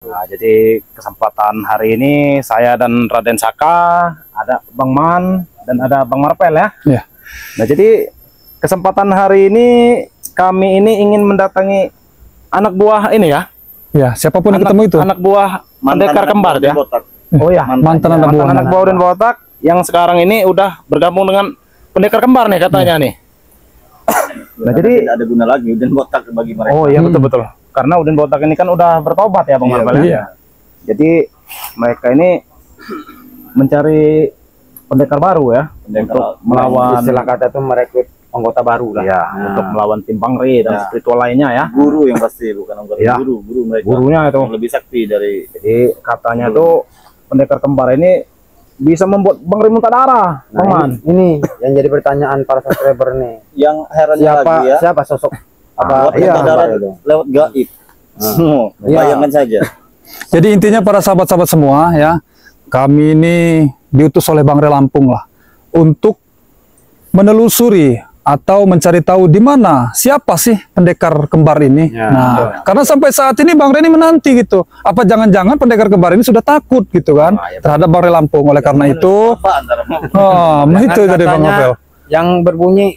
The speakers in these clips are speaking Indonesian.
Nah, jadi kesempatan hari ini saya dan Raden Saka, ada Bang Man dan ada Bang Marvel ya. Iya. Nah, jadi kesempatan hari ini kami ini ingin mendatangi anak buah ini ya. Ya, siapapun yang ketemu itu. Anak buah pendekar kembar ya. Oh ya, mantan anak buah dan botak yang sekarang ini udah bergabung dengan pendekar kembar nih katanya nih. Nah, jadi tidak ada guna lagi Udin Botak bagi mereka. Oh iya, betul-betul. Karena Udin Botak ini kan udah bertobat ya Bang Marvel ya. Iya. Jadi mereka ini mencari pendekar baru ya, untuk melawan, istilah kata itu merekrut anggota baru lah. ya, untuk melawan tim Bangre dan spiritual lainnya ya. Guru yang pasti, bukan anggota Ya. guru mereka. Gurunya itu Yang lebih sakti dari. Jadi katanya tuh pendekar kembar ini bisa membuat Bangre muntah darah, Nah, Bang Man. ini yang jadi pertanyaan para subscriber nih. Yang herannya Siapa lagi ya, siapa sosok buat iya, kesadaran itu? lewat gaib. Bayangkan saja. Jadi intinya para sahabat-sahabat semua ya, kami ini diutus oleh Bangre Lampung lah untuk menelusuri atau mencari tahu di mana siapa sih pendekar kembar ini. Nah, karena sampai saat ini Bangre ini menanti gitu. Apa jangan-jangan pendekar kembar ini sudah takut gitu kan terhadap Bangre Lampung. Oleh karena itu, Apa antara itu jadi Bang Novel. Yang berbunyi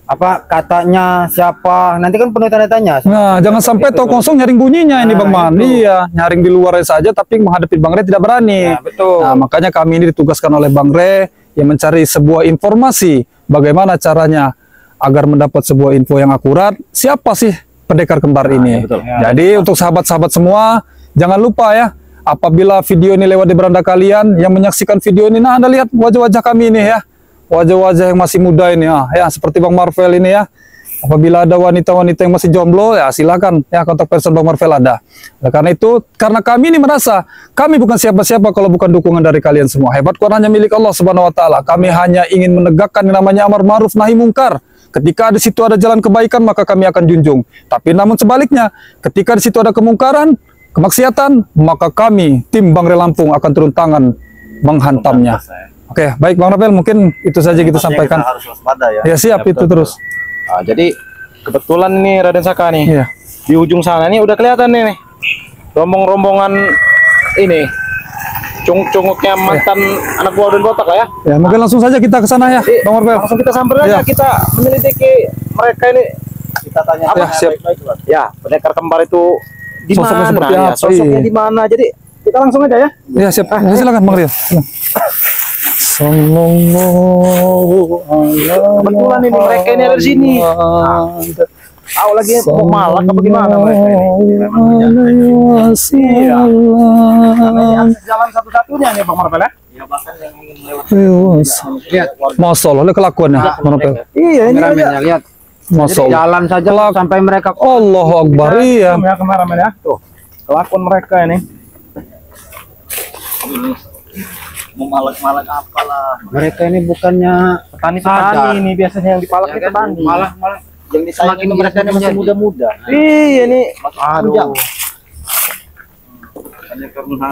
apa katanya siapa? Nanti kan penuh tanda tanya. Nah, jangan sampai tau kosong nyaring bunyinya ini Bang Man. Iya, nyaring di luar saja tapi menghadapi Bangre tidak berani. Betul. Nah, makanya kami ini ditugaskan oleh Bangre yang mencari sebuah informasi bagaimana caranya agar mendapat sebuah info yang akurat. Siapa sih pendekar kembar ini? Jadi untuk sahabat-sahabat semua, jangan lupa ya, apabila video ini lewat di beranda kalian yang menyaksikan video ini, nah Anda lihat wajah-wajah kami ini ya. Wajah-wajah yang masih muda ini ya, seperti Bang Marvel ini ya. Apabila ada wanita-wanita yang masih jomblo ya silakan ya, kontak person Bang Marvel ada. Nah, karena itu, karena kami ini merasa kami bukan siapa-siapa kalau bukan dukungan dari kalian semua. Hebat Quran hanya milik Allah Subhanahu wa taala. Kami hanya ingin menegakkan yang namanya amar ma'ruf nahi mungkar. Ketika di situ ada jalan kebaikan maka kami akan junjung. Tapi namun sebaliknya, ketika di situ ada kemungkaran, kemaksiatan, maka kami tim Bangre Lampung akan turun tangan menghantamnya. Oke, baik Bang Rapel, mungkin itu saja kita sampaikan. Harus waspada ya. Ya siap, itu terus. Nah, jadi kebetulan nih Raden Saka nih, Iya. di ujung sana nih udah kelihatan nih, rombong-rombongan ini cunguknya mantan anak buah Udin Botak lah ya. Ya, mungkin langsung saja kita ke sana ya, Jadi, Bang Marvel. langsung kita samperin aja, Iya. kita menyelidiki mereka ini. Kita tanya Ya, siap. baik-baik, Bang. Ya, pendekar kembar itu di Sosoknya mana seperti ya? apa? Sosoknya Iya. di mana? Jadi kita langsung aja ya. Ya siap, silakan Bang Ria. Sallallahu Kebetulan ini mereka ini ada di sini. Tahu lagi mau malak apa gimana mereka ini? Iya. Karena ini akses jalan satu-satunya nih Bang Marvel ya. Ya, bahkan yang ingin lewat Lihat Masya Allah, lihat kelakuannya, Bang Marvel. Iya, ini aja. kameramennya, lihat. Masya Allah. Jalan saja sampai mereka Allahu Akbar, iya. Ya kameramen ya. Tuh, kelakuan mereka ini. mau malak-malak apalah. mereka ini bukannya Petani ini biasanya yang dipalak Ya itu kan? petani. malah Yang Semakin disayangin mereka mereka masih menjadi. muda-muda. Iya nih. Aduh. Aduh. Hanya karena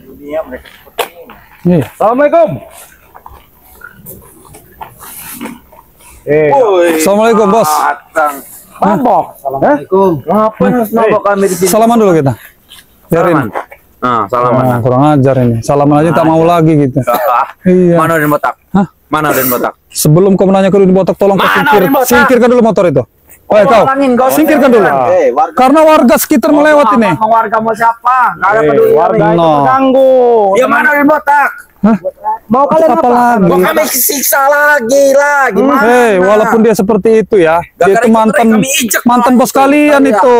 dunia mereka seperti ini. Iya. Assalamualaikum. Assalamualaikum bos. Mabok. Assalamualaikum. Ngapain harus mabok kami di sini? Salaman dulu kita. Biarin. Nah, Oh, kurang ajar ini. Salaman aja tak mau lagi gitu. Iya. Mana Udin Botak? Hah? Mana Udin Botak? Sebelum kau menanya ke Udin Botak, tolong kau singkirkan dulu motor itu. Oh, kau singkirkan dulu. Warga Karena warga sekitar melewat ini. Mau warga mau siapa? Enggak ada peduli. Warga itu No. terganggu. Ya mana Udin Botak? Mau kalian Apa lagi? Mau kami siksa lagi lah. Gimana? Hei, walaupun dia seperti itu ya, dia Gara-gara itu itu mantan kami injek mantan lah bos itu. kalian Iya. itu.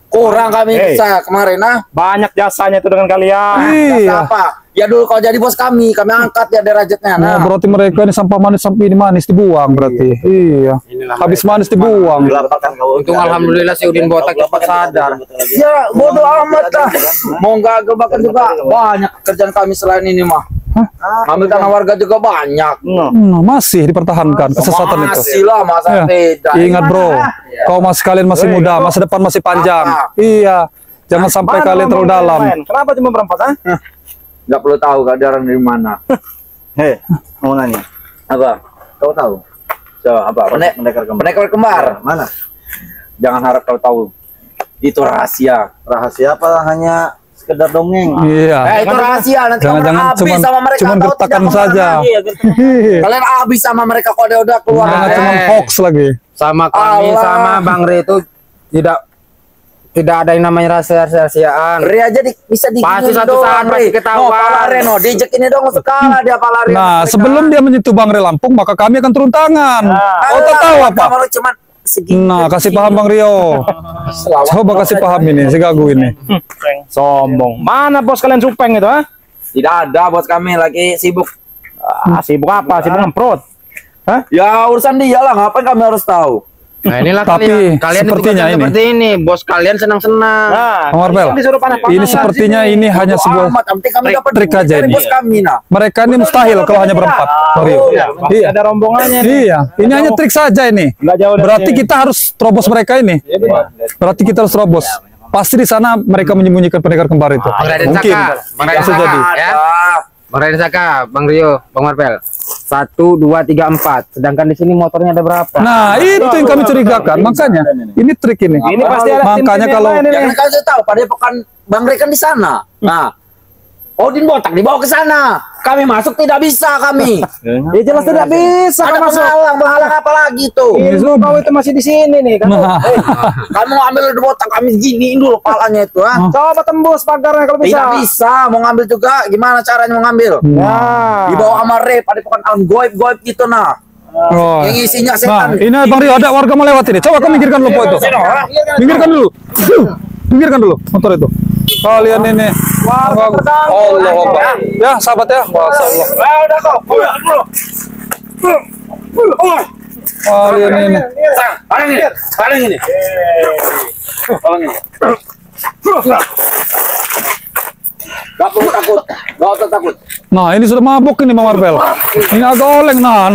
Kurang kami Hey. siksa kemarin Banyak jasanya itu dengan kalian. Iya. Apa? Ya dulu kalau jadi bos kami angkat ya derajatnya. Nah, berarti mereka ini sampah manis sampai ini manis dibuang berarti. Iya. Habis manis dibuang. Gelapakan kau. Untung alhamdulillah si Udin Botak cepat sadar. Ya bodoh amat lah. Mau nggak gebakan juga banyak kerjaan kami selain ini mah. Ambil tanah warga juga banyak. Masih dipertahankan kesesatan itu. Masih lah masa Ya. tidak. Ingat bro, kau masih kalian masih muda, masa depan masih panjang. Iya. Jangan sampai kalian terlalu dalam. Kenapa cuma berempat? Nggak perlu tahu keadaran dari mana. Hei, mau nanya. Apa? Kau tahu? Coba apa? Pendekar kembar. Pendekar kembar. Mana? Jangan harap kau tahu. Itu rahasia. Rahasia apa hanya sekedar dongeng? Iya. Itu rahasia. Nanti kamu Jangan-jangan habis sama mereka. cuman tahu gertakan tidak saja. kemana. Kalian habis sama mereka kalau dia udah keluar. Jangan cuman hoax lagi. Sama kami Allah. sama Bang Re itu tidak ada yang namanya rahasia-rahasiaan. Re aja bisa di Pasti satu saat pasti ketahuan. Reno, dijek ini dong sekala dia pala Re. Nah, sebelum dia menyentuh Bang Re Lampung, maka kami akan turun tangan. Oh, tahu apa? Kamu cuman segini. Nah, kasih paham Bang Rio. Coba kasih paham ini, si Gagu ini. Sombong. Mana bos kalian Supeng itu, ha? Tidak ada, bos kami lagi sibuk. Sibuk apa? Sibuk ngemprot. Ya urusan dia lah, ngapain kami harus tahu? Nah, inilah Tapi kalian sepertinya ditugaskan ini. seperti ini, bos kalian senang-senang. Nah, Bang Marvel, disuruh panas-panasan ini sepertinya ini hanya sebuah kami dapat trik duit aja dari ini. bos kami nah. Mereka ini mustahil kalau hanya berempat. Bang Rio. Pasti Iya. ada rombongannya nih. Iya, ini hanya trik saja ini. Nggak jauh dari Berarti sini. kita harus terobos mereka ini. Berarti kita harus terobos. Pasti di sana mereka menyembunyikan pendekar kembar itu. Bang Raden Mungkin. Saka, Bang Raden Bisa Saka, jadi. ya. Bang Raden Saka, Bang Rio, Bang Marvel. 1, 2, 3, 4. Sedangkan di sini motornya ada berapa? Nah, itu yang kami curigakan. Makanya ini trik ini. Ini pasti ada Makanya tim-tim yang kalau lain ini. Jangan kasih tahu pada pekan Bang Re kan di sana. Nah, Odin botak dibawa ke sana. Kami masuk tidak bisa kami. Ya jelas tidak bisa Ada kamu masuk. penghalang apa lagi tuh? Ilmu kau itu masih di sini nih kan. Nah. Kamu ambil botak kami giniin dulu palanya itu, ha? Coba tembus pagarnya kalau bisa. Tidak bisa, mau ngambil juga. Gimana caranya mau ngambil? Nah. Dibawa sama Re pada pekan alam goib-goib gitu nah. Oh. Yang isinya Nah, setan. ini Bang Rio ada warga melewat ini. Coba kau minggirkan dulu po itu. Minggirkan dulu. Minggirkan dulu motor itu. Kalian ini. Allah Akbar. Ya, sahabat ya. Masyaallah. Udah kok. Kalian ini. Paling ini. Gak perlu takut. Gak usah takut. Nah, ini sudah mabuk ini Bang Marvel. Ini agak oleng. Nah.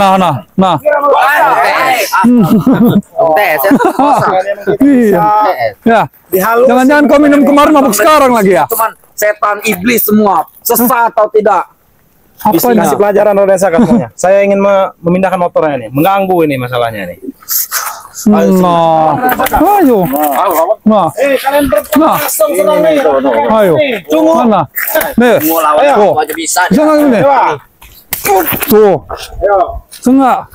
Tes ya. Iya. Ya. Jangan-jangan kau minum kemarin mabuk sekarang lagi ya? Cuman setan iblis semua. Sesat atau tidak? Apanya? Kasih pelajaran Raden Saka semuanya. Saya ingin memindahkan motornya ini, mengganggu ini masalahnya nih. Nah. Ayo. Nah. Kalian Nah. berpasang senang nih. Ayo. Mana? Nih. Mau lawan Tuh. aku aja bisa. Jangan ini. Tuh. Senggak.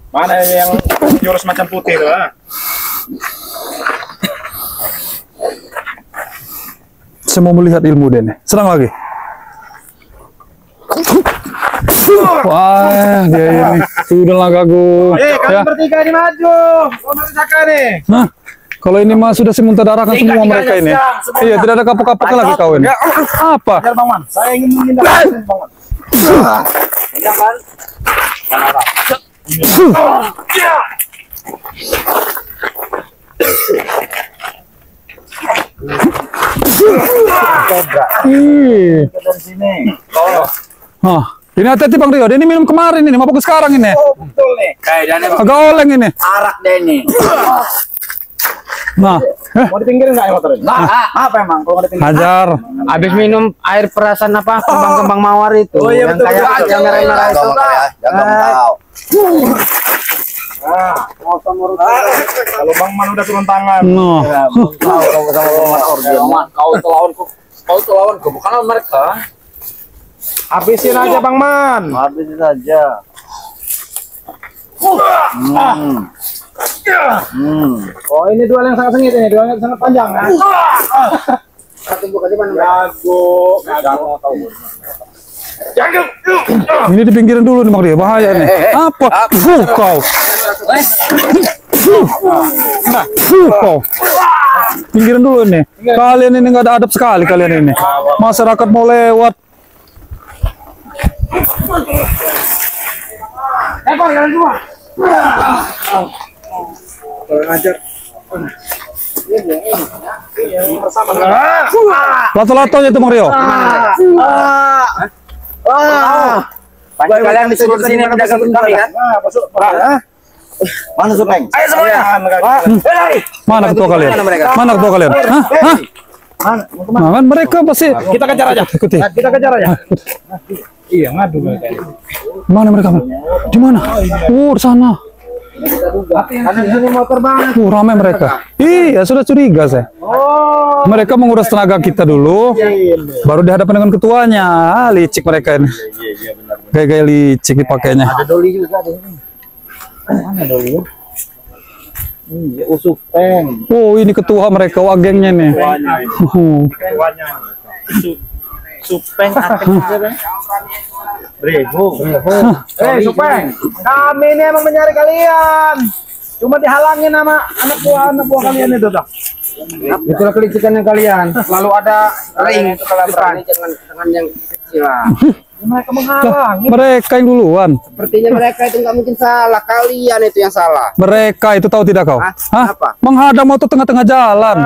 Mana yang jurus macam putih itu, ha? Saya mau melihat ilmu dia nih. Serang lagi. Wah, dia ini sudah lah Gagu. Kalian bertiga ini maju. Kau masih Saka nih. Nah, kalau ini mah sudah semuntah darahkan semua mereka ini. Iya, tidak ada kapok-kapoknya lagi kau ini. Apa? Biar Bang Man, saya ingin memindahkan Bang Man. Jangan. Ih. Dari sini. Nah, ini hati-hati Bang Rio. Dia ini minum kemarin ini, mabuk sekarang ini. Oh, betul nih. Kayaknya Agak oleng ini. arak deh ini. Nah, Mau dipinggirin nggak ya motor ini? Apa emang kalau nggak dipinggirin? hajar. Habis minum air perasan apa? Kembang-kembang mawar itu. Oh, iya, yang betul, kayak betul. yang merah-merah itu. Kalau Bang Man udah turun tangan. Nah, Kau tuh lawanku, bukan lawan mereka. Habisin aja Bang Man. Habisin saja. Oh, ini duel yang sangat sengit ini, duel yang sangat panjang kan? ini di pinggiran dulu nih Bang Rio. Bahaya nih. Apa? Kau. Kau. Pinggiran dulu nih. Kalian ini nggak ada adab sekali kalian ini. Masyarakat mau lewat. Lato-latonya itu Bang Rio. Kalian disuruh di sini menjaga kami kan? Mana Supeng? Ayo semuanya. Mana ketua kalian? Mana ketua kalian? Hah? Hah? Nah, kan mereka pasti Kita kejar aja. ikuti. Kita kejar aja. Iya, ngadu mereka. Mana mereka? Di mana? Oh, di sana. Karena di sini motor banget. Ramai mereka. Iya, sudah curiga saya. Oh, Mereka menguras tenaga kita dulu, baru dihadapkan dengan ketuanya. Licik mereka ini. Gaya-gaya licik dipakainya. Ada doli juga di sini. Mana doli? Iya, Supeng. Oh, ini ketua mereka, wah gengnya nih. Supeng akan Brego. Supeng, kami ini emang mencari kalian. Cuma dihalangin sama anak buah kalian itu tuh. Itulah kelicikannya kalian. Selalu ada ring depan dengan yang kecil lah. Mereka menghalangi. Mereka yang duluan. Sepertinya mereka itu nggak mungkin salah. Kalian itu yang salah. Mereka itu tahu tidak kau? Hah? Apa? Menghadang motor tengah-tengah jalan.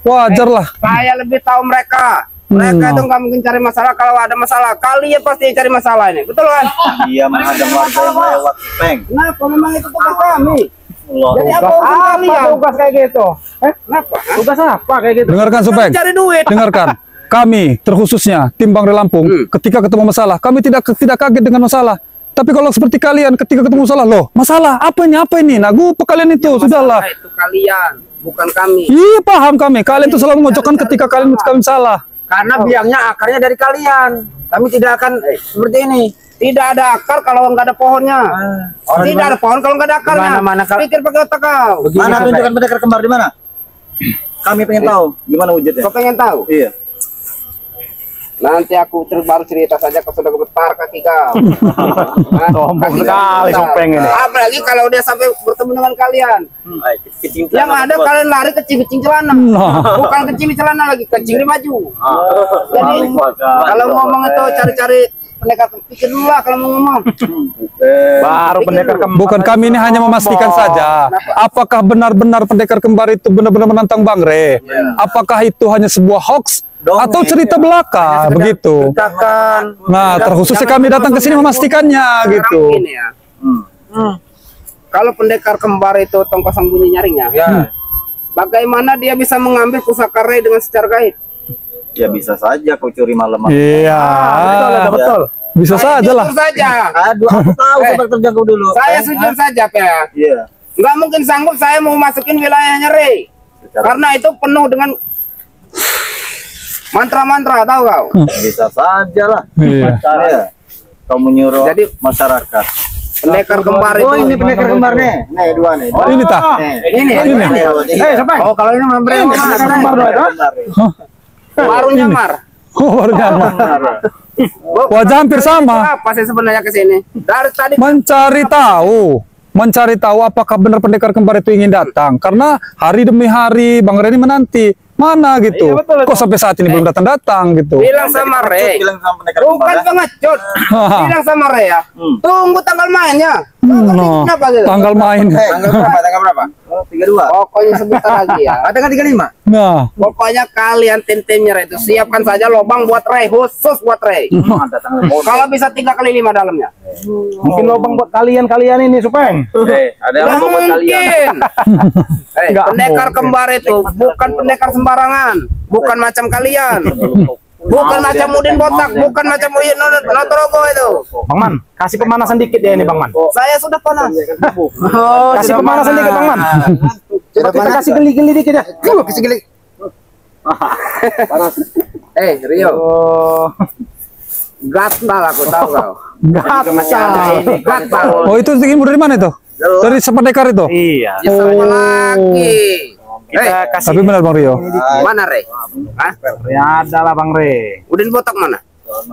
Wajar lah. Saya lebih tahu mereka. Mereka itu nggak mungkin cari masalah. Kalau ada masalah, kalian pasti cari masalah ini. Betul kan? Iya, menghadang warga yang lewat Supeng. Kenapa? Memang itu tugas kami. Allah. Jadi apa kalian? Tugas kayak gitu? Kenapa? Tugas apa kayak gitu? Dengarkan Supeng. Cari duit. Dengarkan. Kami terkhususnya tim Bangre Lampung, ketika ketemu masalah, kami tidak kaget dengan masalah. Tapi kalau seperti kalian, ketika ketemu masalah, loh, masalah apa ini? Nah, gupa kalian itu, sudahlah. Itu kalian, bukan kami. Iya, paham kami. Kalian itu selalu memojokkan ketika kalian salah. Karena biangnya akarnya dari kalian. Kami tidak akan seperti ini. Tidak ada akar kalau nggak ada pohonnya. Tidak ada pohon kalau nggak ada akarnya. Pikir pakai otak kau. Mana tunjukkan pendekar kembar di mana? Kami pengen tahu gimana wujudnya. Kau pengen tahu? Iya. Nanti aku baru cerita saja kau sudah gemetar kaki kau. Sombong sekali Supeng ini. Apalagi kalau dia sampai bertemu dengan kalian. Yang ada kalian lari kecing-kecing celana. Bukan kecing di celana lagi, kecing di baju. Jadi kalau ngomong itu cari-cari pendekar, pikir dulu lah kalau mau ngomong. Baru pendekar kembar. Bukan, kami ini hanya memastikan saja. Apakah benar-benar pendekar kembar itu benar-benar menantang Bang Re? Apakah itu hanya sebuah hoax? Atau cerita belaka begitu. Nah, terkhususnya kami datang ke sini memastikannya gitu. Ini ya. Kalau pendekar kembar itu tongkat sembunyi nyaringnya, bagaimana dia bisa mengambil pusaka Ray dengan secara gaib? Ya bisa saja kau curi malam. Iya, Betul. bisa saja lah. Jujur saja. Aduh, aku tahu seperti terjangkau dulu. Saya jujur saja, Pak. Iya. Nggak mungkin sanggup saya mau masukin wilayahnya Ray. Karena itu penuh dengan mantra-mantra, tahu kau? Bisa saja lah. Iya. Ya. Kau menyuruh Jadi, masyarakat. Pendekar kembar itu. Oh, ini pendekar kembar nih. Nih, dua nih. Oh, ini tah. Ini. Supeng. Oh, kalau ini Kembar dua itu. baru nyamar. Oh, baru nyamar. Wajah hampir sama. Apa sih sebenarnya ke sini? Dari tadi Mencari tahu apakah benar pendekar kembar itu ingin datang. Karena hari demi hari Bang Reni menanti. Mana gitu. Iya, betul, Kok sampai saat ini belum datang-datang gitu. bilang sama Ray. Bilang sama pendekar Bukan kembar. pengecut. Bilang sama Ray ya. Tunggu tanggal mainnya. No, Kenapa gitu? tanggal main. Tanggal berapa? Oh, 32. Pokoknya sebentar lagi ya. Ada kan 35? Nah, Pokoknya kalian tim-timnya Ray itu siapkan saja lobang buat Ray, khusus buat Ray. Ada tanggal. Kalau bisa 3 kali 5 dalamnya. Mungkin lubang buat kalian ini Supeng. Ada yang Nggak mau buat kalian. mungkin. Nggak Pendekar mungkin. kembar itu bukan pendekar sembarangan, bukan macam kalian. Bukan macam Udin Botak, bukan macam Udin Notorogo itu. Bang Man, kasih pemanasan dikit ya ini Bang Man. Saya sudah panas. Oh, kasih pemanasan dikit Bang Man. Coba kita kasih geli-geli dikit ya. Kasih geli. Rio, Oh, gatal aku tahu kau. gatal. Gatal. oh itu ilmu dari mana itu? Dari sependekar itu? Iya. Ya sama lagi. Kita kasih. Tapi benar Bang Rio. Mana Ray? Hah? Ya ada lah Bang Re. Udin Botak mana?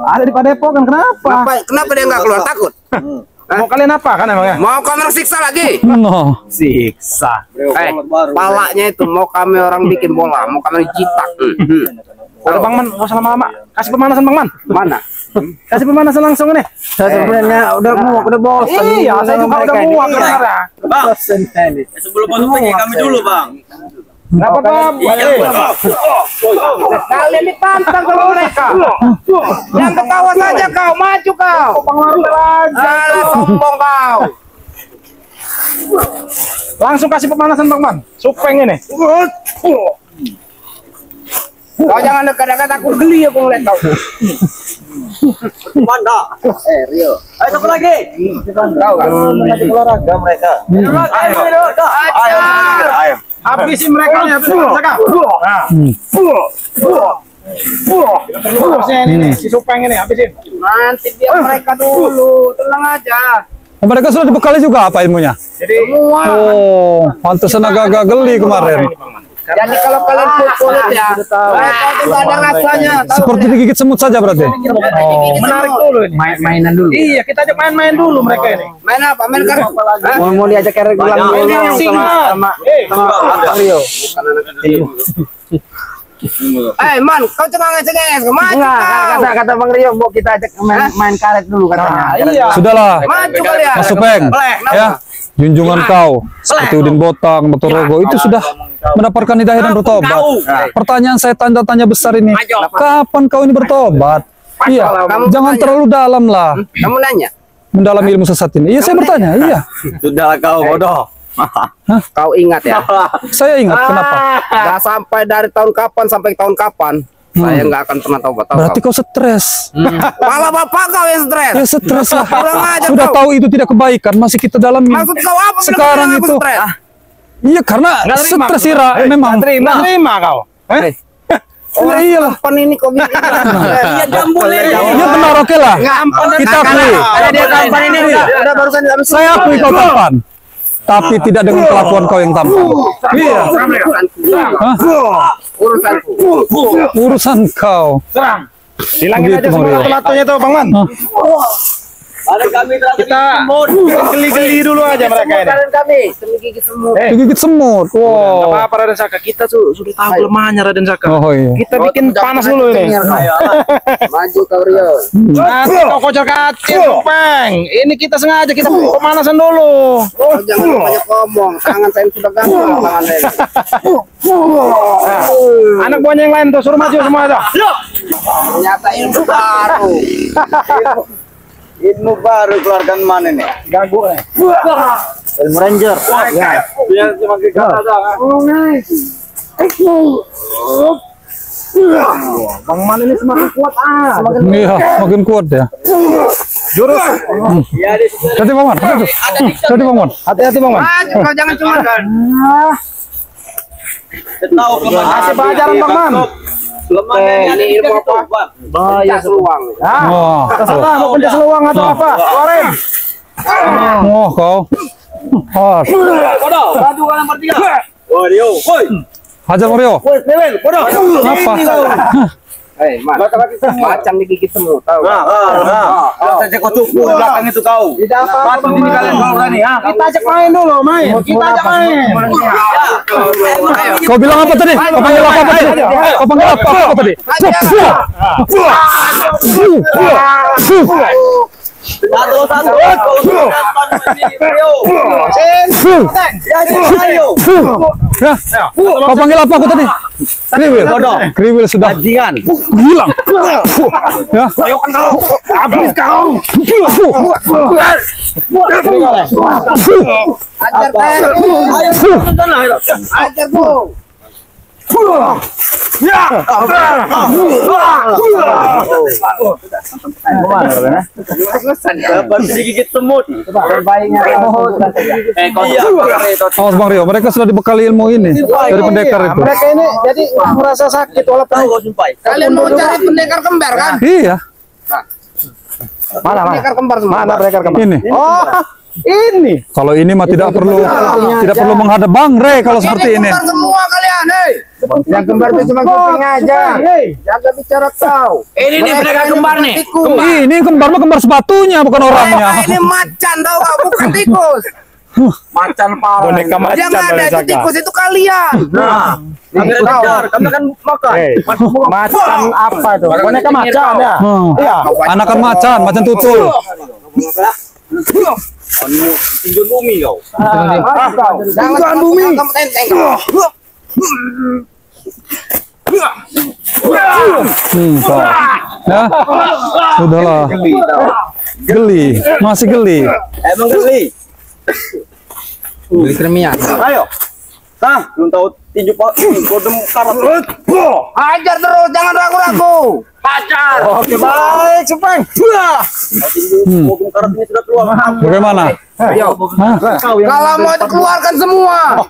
Ada di Padepokan, kenapa? Kenapa dia nggak keluar? Takut? Mau kalian apa kan emangnya? Mau kami siksa lagi? No. Siksa. Palanya itu mau kami orang bikin bola, mau kami jitak. Udah Bang Man, nggak usah lama-lama. Kasih pemanasan Bang Man. Mana? Kasih pemanasan langsung nih. Saya sebenarnya udah bosan. Iya, saya juga udah muak sebenarnya. Bang, sebelum masuk pergi kami dulu, Bang. Nggak apa-apa. Kalian ditantang sama mereka. Yang ketawa saja kau, maju kau. Alah sombong kau. Langsung kasih pemanasan Bang Man. Supeng ini. Kau jangan dekat-dekat, aku geli aku ngeliat kau. Mana? Rio. Ayo satu lagi. Kau kan. Olahraga mereka. Ayo. Habisin mereka nih, habisin mereka. Habisnya ini, si Supeng ini, habisin. Nanti biar mereka dulu, tenang aja. Mereka sudah dibekali juga apa ilmunya? Jadi Semua. Oh, pantesan agak-agak geli kemarin. Jadi kalau kalian kulit ya, mereka itu ada rasanya. Tahu Seperti digigit semut saja berarti. menarik dulu ini. Mainan dulu. Iya, kita ajak main-main dulu mereka ini. main apa? Main kartu. Mau diajak kayak regular Main yang singa. Rio. Man, kau cengang-cengang, maju kau. Kata Bang Rio mau kita ajak main karet dulu katanya. Iya. Sudahlah, Maju kalian. Mas Supeng, ya. Junjungan kau seperti Udin Botang, Batur Rogo itu sudah mendapatkan hidayah dan bertobat. Pertanyaan saya tanda-tanya besar ini, kapan kau ini bertobat? Iya, jangan terlalu dalam lah Kamu nanya, mendalami ilmu sesat ini. Iya, saya bertanya. Iya, Sudah kau bodoh. kau ingat ya? saya ingat kenapa. Gak sampai dari tahun kapan sampai tahun kapan, saya nggak akan pernah tahu. Berarti kau stres. Malah bapak kau yang stres. Ya stres lah. Kurang ajar Sudah kau. tahu itu tidak kebaikan, masih kita dalami. Maksud kau apa? Sekarang bilang aku itu. stres? Iya, karena stres Ira memang. Terima kau. Orang iyalah. tampan ini kau bilang. Iya jambul ini. Iya benar, oke lah. Kita akui. Ada dia tampan ini udah barusan dalam Saya akui kau tampan. Tapi tidak dengan kelakuan kau yang tampan. Iya. Hah? urusanku. Urusan kau. Serang. Hilangin Begitu, aja semua Mario. lato-latonya tuh, Bang Man. Ada kami Kita geli-geli dulu aja mereka ini. Kalian kami demi gigi semua. Digigit semut. Nggak Wow. apa-apa Raden Saka, kita sudah tahu kelemahannya Raden Saka. Oh iya. Kita bikin panas dulu ini. Maju kau Rio. Nanti kau kocok kacil, Supeng. Ini kita sengaja kita pemanasan dulu. Kau jangan banyak ngomong. Tangan saya sudah gampang tangan saya. Anak buahnya yang lain tuh suruh maju semua aja. Ternyata ilmu baru. ilmu baru keluarkan mana nih? Gagu nih. Ilmu ranger. Biar cuma kata Bang Man ini semakin kuat Iya, makin kuat ya. Jurus. Hati Bang Man. Hati Bang Man. Hati-hati Bang Man. Maju kau jangan cuma Tahu Kasih pelajaran Bang Man. ini ilmu apa? Bahaya seluang. Wah. Terserah mau penjas luang atau apa. Keluarin. Wah, kau. Wah. bodoh. Maju kalian bertiga. Oh, Rio. Woi. Hajar Mario. Woi, Lewel, bodoh. Apa? Man, macam digigit semua tahu. Kalau saja kau tunggu di belakang itu kau. Tidak apa-apa. Batu ini kalian kau berani, ha? Kita ajak main dulu, main. Kita ajak main. Kau bilang apa tadi? Kau panggil apa tadi? Kau panggil apa tadi? Satu. Rio. Ya. Kau panggil apa aku tadi? Kriwil. Kriwil sudah Bajingan. hilang. Ya. Habis kau. Ajar ajar bu. Dapat digigit semut. Terbaiknya Awas Bang Rio, mereka sudah dibekali ilmu ini dari pendekar itu. Mereka ini jadi merasa sakit walaupun Kau jumpai. kalian mau cari pendekar kembar kan? Iya. mana Pendekar kembar semua. mana mereka kemana? Ini. Oh, ini. Kalau ini mah tidak perlu menghadap Bang Re kalau seperti ini. Kembar semua kalian, hei. Yang kembar itu cuma kuping aja. Jangan bicara kau. Ini nih pendekar kembar nih. Ini kembar mah kembar sepatunya bukan orangnya. Ini macan tau gak? Bukan tikus. Macan parah. Boneka macan Yang ada dari itu Saka. tikus itu kalian. Nah, kami kejar, kami akan makan. Macan apa itu? Boneka macan ya. Iya. Anakan macan tutul. Tinjau bumi kau. Jangan bumi. Kamu tenteng. Kau. Ya. Sudahlah. Geli, masih geli. Emang geli. Beli kremia. Ayo. Belum tahu tinju kodem karat. Hajar terus, jangan ragu-ragu. Hajar. Oke, baik, Supeng. Tinju kodem karat ini sudah keluar. Bagaimana? Ayo. Kalau mau itu keluarkan semua.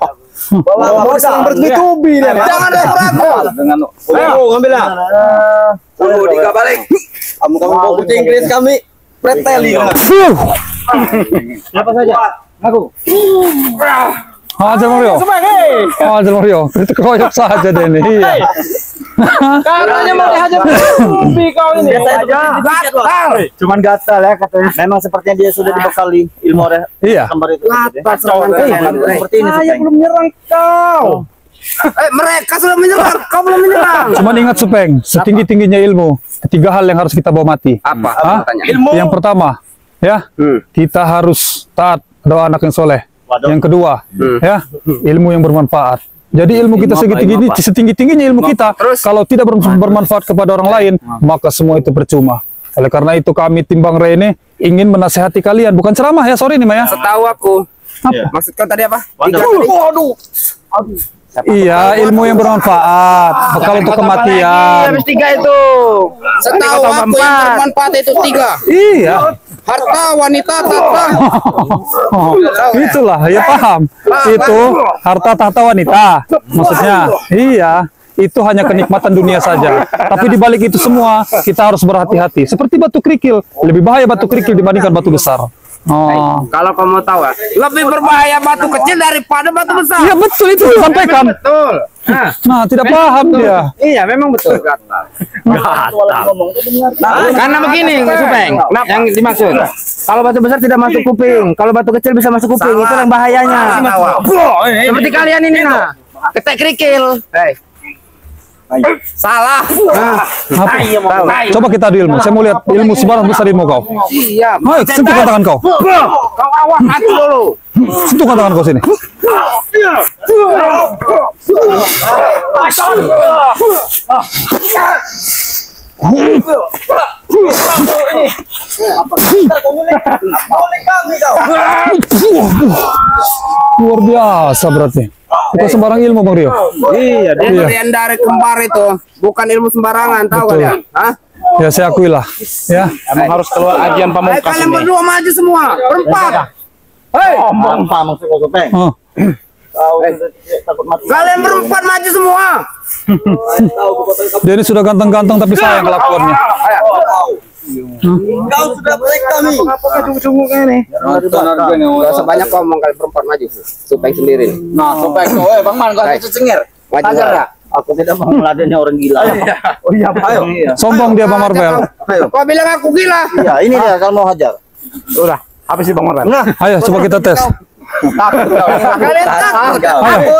Bawa sedang bertubi-tubi dia. Jangan ragu-ragu. Dengan ngambil lah. Tiga balik. Kamu bawa kucing Inggris kami. Preteli. Apa saja? Aku. Hajar Mario. Hajar Mario. Itu keroyok saja deh ini. Iya. Katanya mau dihajar Ubi kau ini. Gatal. Cuman gatal ya katanya. Memang sepertinya dia sudah dibekali ilmu oleh Iya. kembar itu. Seperti ini Saya belum nyerang kau. mereka sudah menyerang, kau belum menyerang. Cuman ingat Supeng, setinggi-tingginya ilmu, ketiga hal yang harus kita bawa mati. Apa? Hah? Yang pertama, ya, kita harus taat doa anak yang soleh. Yang kedua, ya, ilmu yang bermanfaat. Jadi ilmu kita setinggi-tingginya ilmu kita, kalau tidak bermanfaat kepada orang lain, maka semua itu percuma. Oleh karena itu kami tim Bang Rey ini ingin menasehati kalian, bukan ceramah ya, sorry nih Maya. Setahu aku. Apa? Maksud kau tadi apa? Iya, ilmu yang bermanfaat, bekal untuk kematian. Habis 3 itu. Setahu aku yang bermanfaat itu 3. Iya. Harta, wanita, tahta. Itulah, ya paham. Itu harta tahta wanita. Maksudnya, iya. Itu hanya kenikmatan dunia saja. Tapi di balik itu semua, kita harus berhati-hati. Seperti batu kerikil. Lebih bahaya batu kerikil dibandingkan batu besar. Oh. Kalau kau mau tahu, lebih berbahaya batu kecil daripada batu besar. Iya betul itu disampaikan. Betul. Nah, tidak paham dia. Iya, memang betul. Karena begini, Supeng, yang dimaksud. Kalau batu besar tidak masuk kuping, kalau batu kecil bisa masuk kuping, itu yang bahayanya. Seperti kalian ini, nah, ketek kerikil. Salah. Coba kita adu ilmu. Saya mau lihat ilmu sebarang besar ilmu kau. Iya. Ayo, sentuhkan tangan kau. Kau awas aku dulu. Sentuhkan tangan kau sini. Luar biasa berarti. Itu sembarang ilmu Bang Rio. Iya, pemberian dari kembar itu bukan ilmu sembarangan, tahu Betul. kalian? Hah? Ya saya akui lah. Ya. Emang harus keluar ajian pamungkas Kalian ini. berdua maju semua, berempat. Apa maksud kau, Supeng? Oh. Takut mati. Kalian berempat maju semua. Dia ini sudah ganteng-ganteng tapi sayang kelakuannya. Kau sudah break kami. Gak usah banyak ngomong, kalian berempat maju. Supeng sendiri. Nah, Supeng, Bang Man, kau harus cengir. Maju. Aku tidak mau meladennya orang gila. Oh iya, ayo. Sombong dia Bang Marvel. Kau bilang aku gila. Iya, ini dia kalau mau hajar. Udah, apa sih Bang Marvel? Ayo coba kita tes. Kalian takut. Ayo.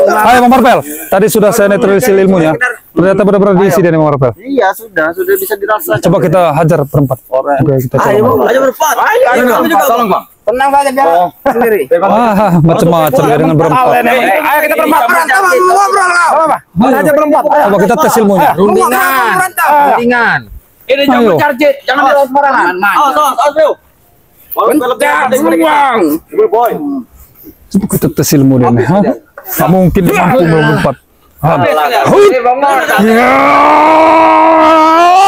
Ayo Bang Marvel. Tadi sudah saya netralisir ilmunya. Ternyata benar-benar diisi dia nih Bang Marvel. Iya, sudah bisa dirasakan. Coba kita hajar berempat. Oke, kita coba. Ayo berempat. Ayo, kamu juga. Tolong, Bang. Tenang saja biar sendiri. Wah, macam-macam ya dengan berempat. Ayo kita berempat. Berantem, ngobrol kau. Aja berempat. Coba kita tes ilmunya. Rundingan. Rundingan. Ini jangan Ayo. bercarjit, jangan di sembarangan. Pencet ruang. Boy. Coba kita tes ilmu dia nih. Hah? Tak mungkin dia mampu berempat. Ini Bang Man.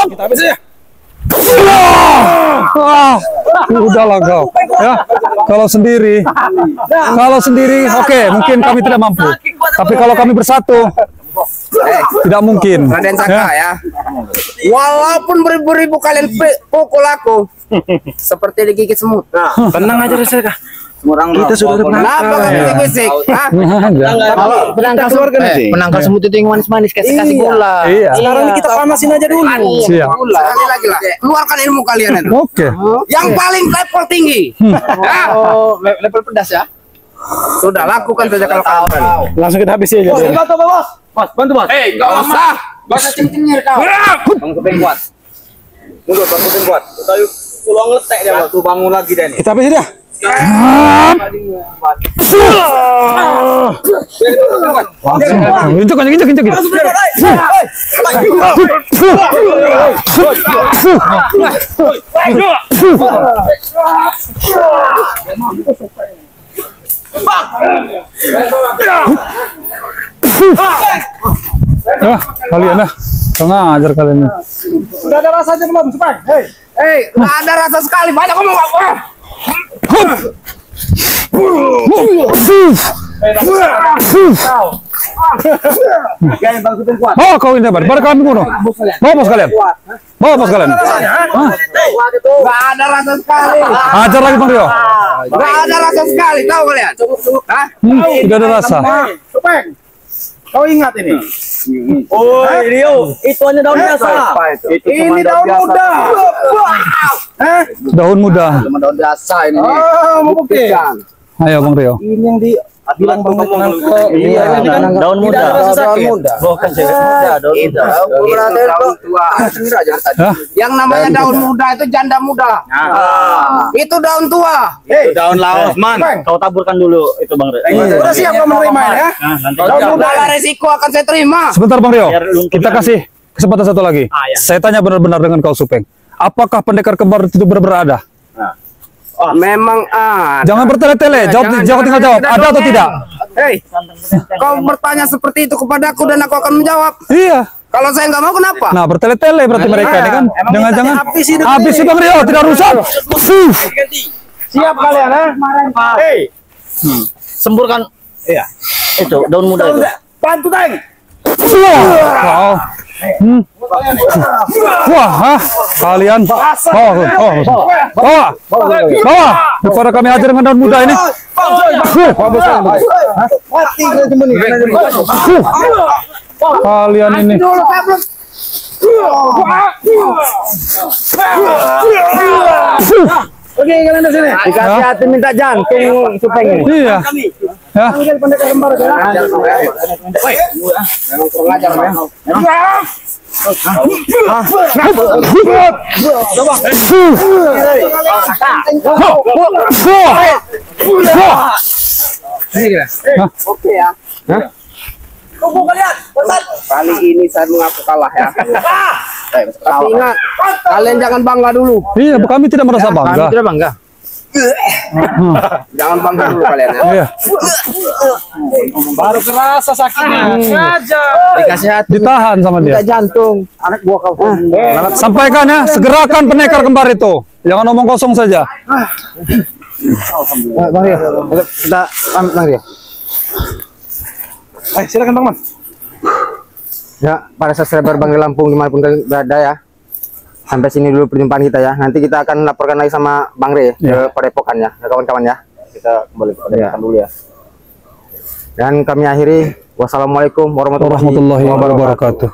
Kita habis ya. Udahlah kau. Ya, kalau sendiri, oke, mungkin kami tidak mampu. Tapi kalau kami bersatu, tidak mungkin. Raden Saka ya. Walaupun beribu-ribu kalian pukul aku, seperti digigit semut. Tenang aja Saka. Kita sudah Kenapa kalian bisik? Nah, Penangkal penangkal semut itu yang manis-manis, kasih gula. Iya. Sekarang kita panasin aja dulu. Siap. Sekali lagi lah. Keluarkan ilmu kalian itu. Oke. Yang paling level tinggi. Oh, level pedas ya. Sudah lakukan saja kalau kalian. Langsung kita habisin aja. Bantu, Bos. Mas, bantu, Mas. Gak usah. Gak usah cengcengir kau. Bang Supeng kuat. Mundur, Bang Supeng kuat. Kita yuk pulang ngetek dia, Bos. Tuh bangun lagi deh nih. Kita habis dia. Injek. Kalian dah. Tengah ajar kalian. Sudah ada rasanya belum, Supeng? Hei, nggak ada rasa sekali. Banyak ngomong apa? Oh, kau ini bar kami bunuh. Bawa bos kalian. Bawa bos kalian. Nggak ada rasa sekali. Ajar lagi Bang Rio. Nggak ada rasa sekali, tahu kalian? Hah? Tidak ada rasa. Supeng, kau ingat ini? Oh, Rio, itu hanya daun biasa. Ini daun muda. Daun muda. Cuma daun biasa ini. Mau bukti? Ayo Bang Rio. Ini yang bilang Bang Rio. Iya, daun muda. Daun muda. Bukan cewek muda, daun muda. Daun tua. Hah? Yang namanya daun muda itu janda muda. Itu daun tua. Itu daun laos, Man. Kau taburkan dulu itu Bang Rio. Sudah siap kau menerima ya? Daun muda lah resiko akan saya terima. Sebentar Bang Rio. Kita kasih kesempatan satu lagi. ya. Saya tanya benar-benar dengan kau Supeng. Apakah pendekar kembar itu benar-benar ada? Memang Jangan bertele-tele. Jawab tinggal jawab. Ada atau tidak? Hei, kau bertanya seperti itu kepadaku dan aku akan menjawab. Iya. Kalau saya nggak mau kenapa? Nah, bertele-tele berarti mereka ini kan. Jangan-jangan habis sih Bang Rio, tidak rusak. Siap kalian ya? Hei, Semburkan. Iya. Itu daun muda itu. bantu Teng. Wow. Wah, kalian bawa. Daripada kami ajar dengan daun muda ini. Kalian ini. Oke, kalian di sini. Dikasih hati minta jantung Supeng ini. Iya. Ya. Panggil pendekar kembar ya. Memang kurang ajar, Oke ya. Kali ini saya mengaku kalah ya. Tapi ingat, kalian jangan bangga dulu. Iya, kami tidak merasa bangga. Tidak bangga. Jangan bangga dulu kalian ya. Iya. Baru kerasa sakitnya. Dikasih hati Ditahan sama dia. jantung. Anak gua kau. Sampaikan ya, segerakan pendekar kembar itu. Jangan omong kosong saja. Bang Rio, kita pamit Bang Rio. Silakan Bang Man. Ya, para subscriber Bang Rio Lampung dimanapun kalian berada ya. Sampai sini dulu perjumpaan kita ya. Nanti kita akan laporkan lagi sama Bang Rio ke Padepokan ya, kawan-kawan ya. Kita kembali ke Padepokan dulu ya. Dan kami akhiri, wassalamualaikum warahmatullahi wabarakatuh.